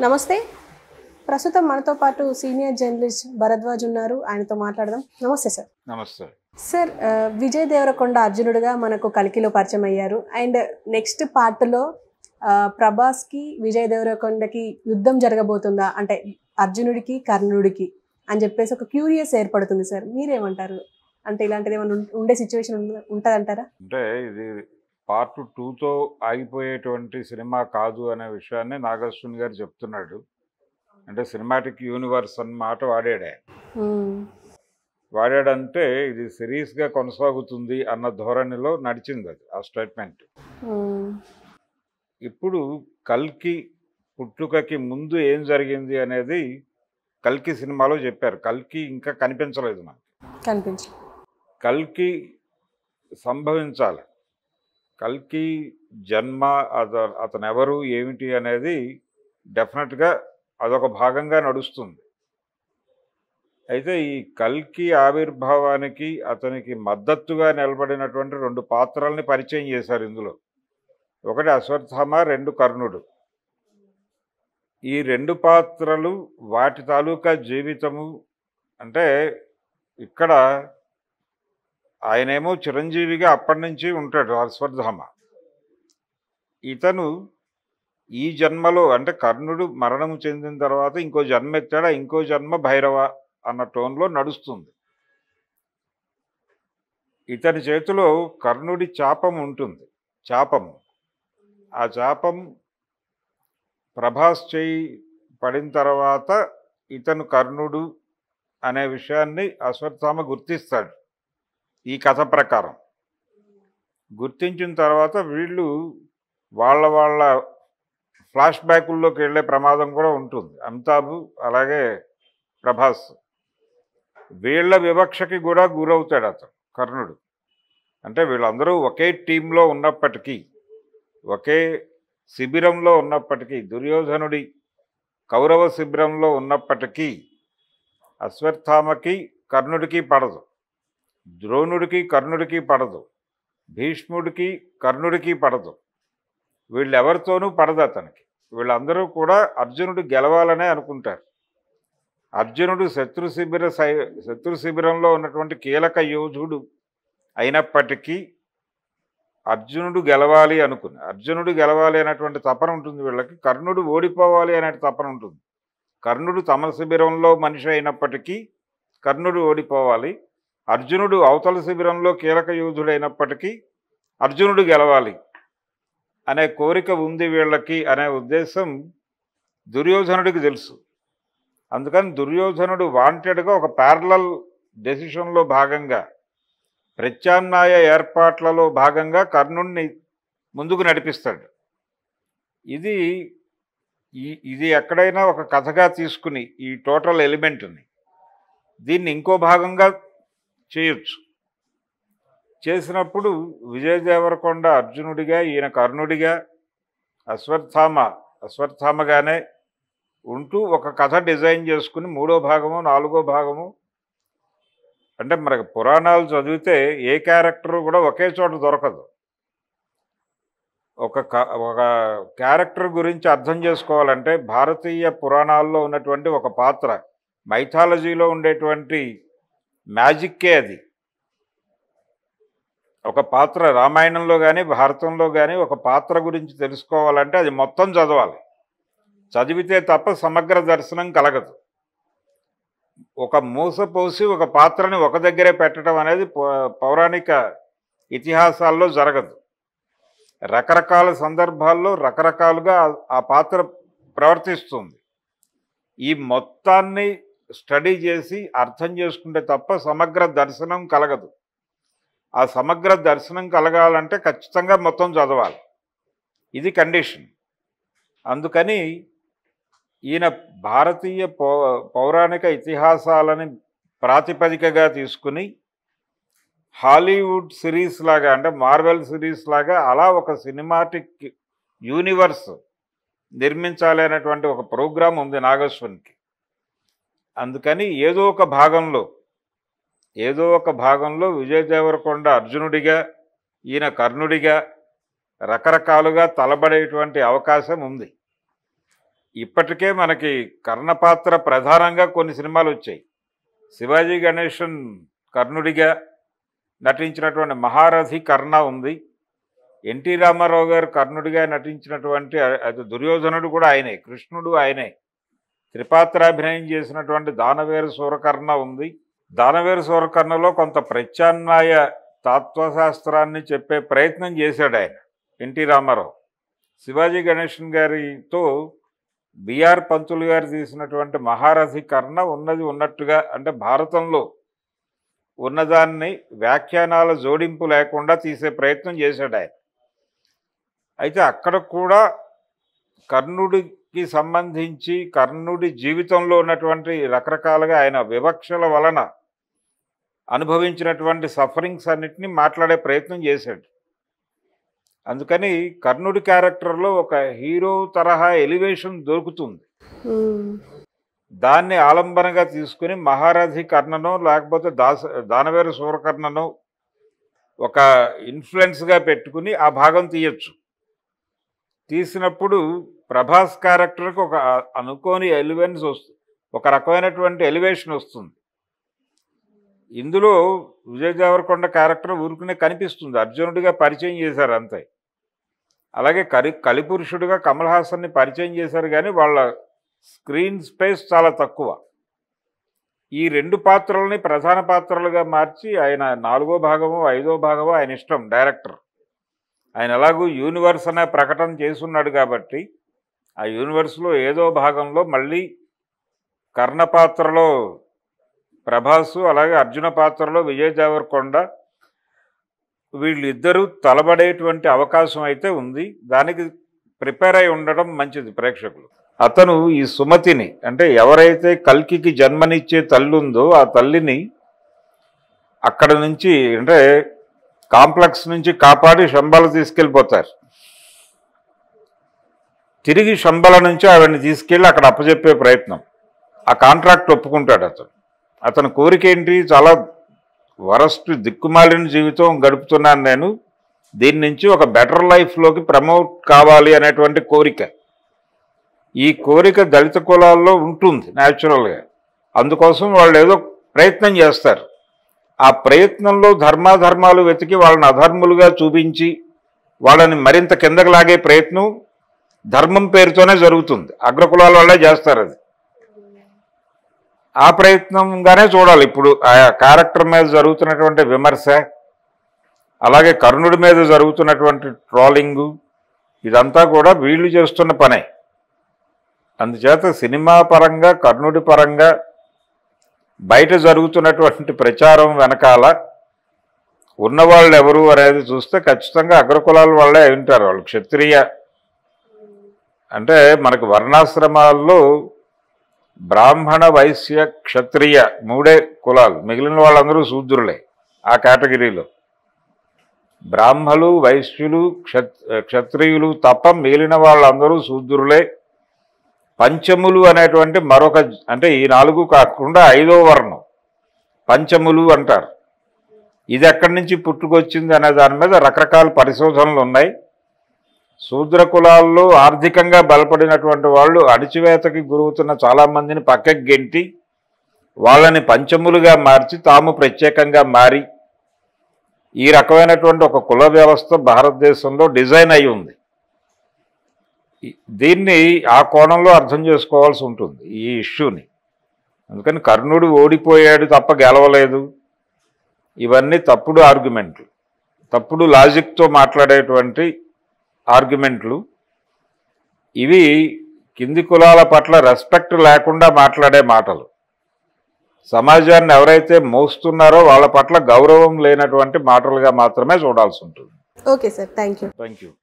నమస్తే. ప్రస్తుతం మనతో పాటు సీనియర్ జర్నలిస్ట్ భరద్వాజ్ ఉన్నారు. ఆయనతో మాట్లాడదాం. నమస్తే సార్. నమస్తే. సార్, విజయ్ దేవరకొండ అర్జునుడిగా మనకు కల్కిలో పరిచయం అయ్యారు. అండ్ నెక్స్ట్ పార్ట్లో ప్రభాస్కి విజయ్ దేవరకొండకి యుద్ధం జరగబోతుందా, అంటే అర్జునుడికి కర్ణుడికి అని చెప్పేసి ఒక క్యూరియస్ ఏర్పడుతుంది సార్. మీరేమంటారు? అంటే ఇలాంటిది ఏమైనా ఉండే సిచ్యువేషన్ ఉంటుందంటారా? అంటే ఇది పార్ట్ 2తో ఆగిపోయేటువంటి సినిమా కాదు అనే విషయాన్ని నాగార్జున గారు చెప్తున్నాడు. అంటే సినిమాటిక్ యూనివర్స్ అన్నమాట వాడాడంటే ఇది సిరీస్గా కొనసాగుతుంది అన్న ధోరణిలో నడిచింది అది ఆ స్టేట్మెంట్. ఇప్పుడు కల్కి పుట్టుకకి ముందు ఏం జరిగింది అనేది కల్కి సినిమాలో చెప్పారు. కల్కి ఇంకా కనిపించలేదు మనకి. కల్కి సంభవించాలి. కల్కి జన్మ అతను ఎవరు ఏమిటి అనేది డెఫినెట్గా అదొక భాగంగా నడుస్తుంది. అయితే ఈ కల్కి ఆవిర్భావానికి అతనికి మద్దతుగా నిలబడినటువంటి 2 పాత్రల్ని పరిచయం చేశారు ఇందులో. ఒకటి అశ్వత్థామ, 2 కర్ణుడు. ఈ 2 పాత్రలు వాటి తాలూకా జీవితము అంటే ఇక్కడ ఆయనేమో చిరంజీవిగా అప్పటి నుంచి ఉంటాడు అశ్వత్థామ. ఇతను ఈ జన్మలో అంటే కర్ణుడు మరణం చెందిన తర్వాత ఇంకో జన్మ ఎత్తాడు. ఇంకో జన్మ భైరవ అన్న టోన్లో నడుస్తుంది. ఇతని చేతిలో కర్ణుడి చాపం ఉంటుంది. చాపము, ఆ చాపం ప్రభాస్ చేయి పడిన తర్వాత ఇతను కర్ణుడు అనే విషయాన్ని అశ్వత్థామ గుర్తిస్తాడు. ఈ కథ ప్రకారం గుర్తించిన తర్వాత వీళ్ళు వాళ్ళ ఫ్లాష్ బ్యాకుల్లోకి వెళ్ళే ప్రమాదం కూడా ఉంటుంది. అమితాబ్ అలాగే ప్రభాస్ వీళ్ళ వివక్షకి కూడా గురవుతాడు అతను కర్ణుడు. అంటే వీళ్ళందరూ ఒకే టీంలో ఉన్నప్పటికీ, ఒకే శిబిరంలో ఉన్నప్పటికీ, దుర్యోధనుడి కౌరవ శిబిరంలో ఉన్నప్పటికీ అశ్వత్థామకి కర్ణుడికి పడదు, ద్రోణుడికి కర్ణుడికి పడదు, భీష్ముడికి కర్ణుడికి పడదు, వీళ్ళెవరితోనూ పడదు అతనికి. వీళ్ళందరూ కూడా అర్జునుడు గెలవాలనే అనుకుంటారు. అర్జునుడు శత్రు శిబిరంలో ఉన్నటువంటి కీలక యోధుడు అయినప్పటికీ అర్జునుడు గెలవాలి అనేటువంటి తపన ఉంటుంది వీళ్ళకి. కర్ణుడు ఓడిపోవాలి అనే తపన ఉంటుంది. కర్ణుడు తమ శిబిరంలో మనిషి అయినప్పటికీ కర్ణుడు ఓడిపోవాలి. అర్జునుడు అవతల శిబిరంలో కీలక యోధుడైనప్పటికీ అర్జునుడు గెలవాలి అనే కోరిక ఉంది వీళ్ళకి అనే ఉద్దేశం దుర్యోధనుడికి తెలుసు. అందుకని దుర్యోధనుడు వాంటెడ్గా ఒక ప్యారలల్ డెసిషన్లో భాగంగా, ప్రత్యామ్నాయ ఏర్పాట్లలో భాగంగా కర్ణుడిని ముందుకు నడిపిస్తాడు. ఇది ఎక్కడైనా ఒక కథగా తీసుకుని ఈ టోటల్ ఎలిమెంట్ని దీన్ని ఇంకో భాగంగా చేయొచ్చు. చేసినప్పుడు విజయ్ దేవరకొండ అర్జునుడిగా, ఈయన కర్ణుడిగా, అశ్వత్థామగానే ఉంటూ ఒక కథ డిజైన్ చేసుకుని 3వ భాగము 4వ భాగము అంటే మనకు పురాణాలు చదివితే ఏ క్యారెక్టరు కూడా ఒకే చోట దొరకదు. ఒక క్యారెక్టర్ గురించి అర్థం చేసుకోవాలంటే భారతీయ పురాణాల్లో ఉన్నటువంటి ఒక పాత్ర, మైథాలజీలో ఉండేటువంటి మ్యాజిక్కే అది. ఒక పాత్ర రామాయణంలో కానీ భారతంలో కానీ ఒక పాత్ర గురించి తెలుసుకోవాలంటే అది మొత్తం చదవాలి. చదివితే తప్ప సమగ్ర దర్శనం కలగదు. ఒక మూసపోసి ఒక పాత్రని ఒక దగ్గరే పెట్టడం అనేది పౌరాణిక ఇతిహాసాల్లో జరగదు. రకరకాల సందర్భాల్లో రకరకాలుగా ఆ పాత్ర ప్రవర్తిస్తుంది. ఈ మొత్తాన్ని స్టడీ చేసి అర్థం చేసుకుంటే తప్ప సమగ్ర దర్శనం కలగదు. ఆ సమగ్ర దర్శనం కలగాలంటే ఖచ్చితంగా మొత్తం చదవాలి. ఇది కండిషన్. అందుకని ఈయన భారతీయ పౌరాణిక ఇతిహాసాలని ప్రాతిపదికగా తీసుకుని హాలీవుడ్ సిరీస్ లాగా, అంటే మార్వెల్ సిరీస్ లాగా అలా ఒక సినిమాటిక్ యూనివర్స్ నిర్మించాలి అనేటువంటి ఒక ప్రోగ్రాం ఉంది నాగేశ్వరికి. అందుకని ఏదో ఒక భాగంలో విజయ్ దేవరకొండ అర్జునుడిగా, ఈయన కర్ణుడిగా రకరకాలుగా తలబడేటువంటి అవకాశం ఉంది. ఇప్పటికే మనకి కర్ణ పాత్ర ప్రధానంగా కొన్ని సినిమాలు వచ్చాయి. శివాజీ గణేషన్ కర్ణుడిగా నటించినటువంటి మహారథి కర్ణ ఉంది. ఎన్టీ రామారావు గారు కర్ణుడిగా నటించినటువంటి అది దుర్యోధనుడు కూడా ఆయనే, కృష్ణుడు ఆయనే. త్రిపాత్రాభినయం చేసినటువంటి దానవేరు సూరకర్ణ ఉంది. దానవేరు సూరకర్ణలో కొంత ప్రత్యామ్నాయ తత్వశాస్త్రాన్ని చెప్పే ప్రయత్నం చేశాడు ఆయన ఎన్టీ రామారావు. శివాజీ గణేషన్ గారితో బిఆర్ పంతులు గారు తీసినటువంటి మహారథి కర్ణ ఉన్నది ఉన్నట్టుగా, అంటే భారతంలో ఉన్నదాన్ని వ్యాఖ్యానాల జోడింపు లేకుండా తీసే ప్రయత్నం చేశాడు ఆయన. అయితే అక్కడ కూడా కర్ణుడికి సంబంధించి కర్ణుడి జీవితంలో ఉన్నటువంటి రకరకాలుగా ఆయన వివక్షల వలన అనుభవించినటువంటి సఫరింగ్స్ అన్నిటినీ మాట్లాడే ప్రయత్నం చేశాడు. అందుకని కర్ణుడి క్యారెక్టర్లో ఒక హీరో తరహా ఎలివేషన్ దొరుకుతుంది. దాన్ని ఆలంబనగా తీసుకుని మహారథి కర్ణనో లేకపోతే దానవేరు సూరకర్ణనో ఒక ఇన్ఫ్లుయెన్స్గా పెట్టుకుని ఆ భాగం తీయచ్చు. తీసినప్పుడు ప్రభాస్ క్యారెక్టర్కి ఒక అనుకోని ఎలివెన్స్ వస్తుంది, ఒక రకమైనటువంటి ఎలివేషన్ వస్తుంది. ఇందులో విజయ్ దేవరకొండ క్యారెక్టర్ ఊరుకునే కనిపిస్తుంది, అర్జునుడిగా పరిచయం చేశారు అంతే. అలాగే కలిపురుషుడిగా కమల్ హాసన్ని పరిచయం చేశారు, కానీ వాళ్ళ స్క్రీన్ స్పేస్ చాలా తక్కువ. ఈ రెండు పాత్రలని ప్రధాన పాత్రలుగా మార్చి ఆయన 4వ భాగమో 5వ భాగమో ఆయన ఇష్టం డైరెక్టర్. ఆయన ఎలాగూ యూనివర్స్ అనే ప్రకటన చేసున్నాడు కాబట్టి ఆ యూనివర్స్లో ఏదో భాగంలో మళ్ళీ కర్ణ పాత్రలో ప్రభాసు, అలాగే అర్జున పాత్రలో విజయ్ దేవరకొండ, వీళ్ళిద్దరూ తలబడేటువంటి అవకాశం అయితే ఉంది. దానికి ప్రిపేర్ అయి ఉండడం మంచిది ప్రేక్షకులు. అతను ఈ సుమతిని, అంటే ఎవరైతే కల్కికి జన్మనిచ్చే తల్లి ఉందో ఆ తల్లిని అక్కడ నుంచి, అంటే కాంప్లెక్స్ నుంచి కాపాడి శంబల తీసుకెళ్ళిపోతారు. తిరిగి శంబల నుంచి ఆవిడని తీసుకెళ్ళి అక్కడ అప్పచెప్పే ప్రయత్నం, ఆ కాంట్రాక్ట్ ఒప్పుకుంటాడు అతను. అతని కోరిక ఏంటి? చాలా వరస్ట్ దిక్కుమాలిన జీవితం గడుపుతున్నాను నేను, దీని నుంచి ఒక బెటర్ లైఫ్లోకి ప్రమోట్ కావాలి అనేటువంటి కోరిక. ఈ కోరిక దళిత కులాల్లో ఉంటుంది న్యాచురల్గా, అందుకోసం వాళ్ళు ఏదో ప్రయత్నం చేస్తారు. ఆ ప్రయత్నంలో ధర్మాధర్మాలు వెతికి వాళ్ళని అధర్ములుగా చూపించి వాళ్ళని మరింత కిందకు లాగే ప్రయత్నం ధర్మం పేరుతోనే జరుగుతుంది. అగ్రకులాల వాళ్ళే చేస్తారు అది. ఆ ప్రయత్నంగానే చూడాలి ఇప్పుడు ఆ క్యారెక్టర్ మీద జరుగుతున్నటువంటి విమర్శ, అలాగే కర్ణుడి మీద జరుగుతున్నటువంటి ట్రోలింగు, ఇదంతా కూడా వీళ్ళు చేస్తున్న పనే. అందుచేత సినిమా పరంగా కర్ణుడి పరంగా బయట జరుగుతున్నటువంటి ప్రచారం వెనకాల ఉన్నవాళ్ళు ఎవరు అనేది చూస్తే ఖచ్చితంగా అగ్రకులాల వాళ్ళే అయి ఉంటారు. వాళ్ళు క్షత్రియ, అంటే మనకు వర్ణాశ్రమాల్లో బ్రాహ్మణ వైశ్య క్షత్రియ 3 కులాలు, మిగిలిన వాళ్ళందరూ శూద్రులే. ఆ కేటగిరీలో బ్రాహ్మలు, వైశ్యులు, క్షత్రియులు తప్ప మిగిలిన వాళ్ళందరూ శూద్రులే. పంచములు అనేటువంటి మరొక, అంటే ఈ 4 కాకుండా 5వ వర్ణం పంచములు అంటారు. ఇది ఎక్కడి నుంచి పుట్టుకొచ్చింది అనే దాని మీద రకరకాల పరిశోధనలు ఉన్నాయి. శూద్ర కులాల్లో ఆర్థికంగా బలపడినటువంటి వాళ్ళు అణిచివేతకి గురవుతున్న చాలామందిని పక్కకి గెంటి వాళ్ళని పంచములుగా మార్చి తాము ప్రత్యేకంగా మారి ఈ రకమైనటువంటి ఒక కుల వ్యవస్థ భారతదేశంలో డిజైన్ అయి ఉంది. దీన్ని ఆ కోణంలో అర్థం చేసుకోవాల్సి ఉంటుంది ఈ ఇష్యూని. అందుకని కర్ణుడు ఓడిపోయాడు తప్ప గెలవలేదు, ఇవన్నీ తప్పుడు ఆర్గ్యుమెంట్లు, తప్పుడు లాజిక్తో మాట్లాడేటువంటి ఆర్గ్యుమెంట్లు. ఇవి కింది కులాల పట్ల రెస్పెక్ట్ లేకుండా మాట్లాడే మాటలు. సమాజాన్ని ఎవరైతే మోస్తున్నారో వాళ్ళ పట్ల గౌరవం లేనటువంటి మాటలుగా మాత్రమే చూడాల్సి ఉంటుంది. Okay sir, thank you. Thank you.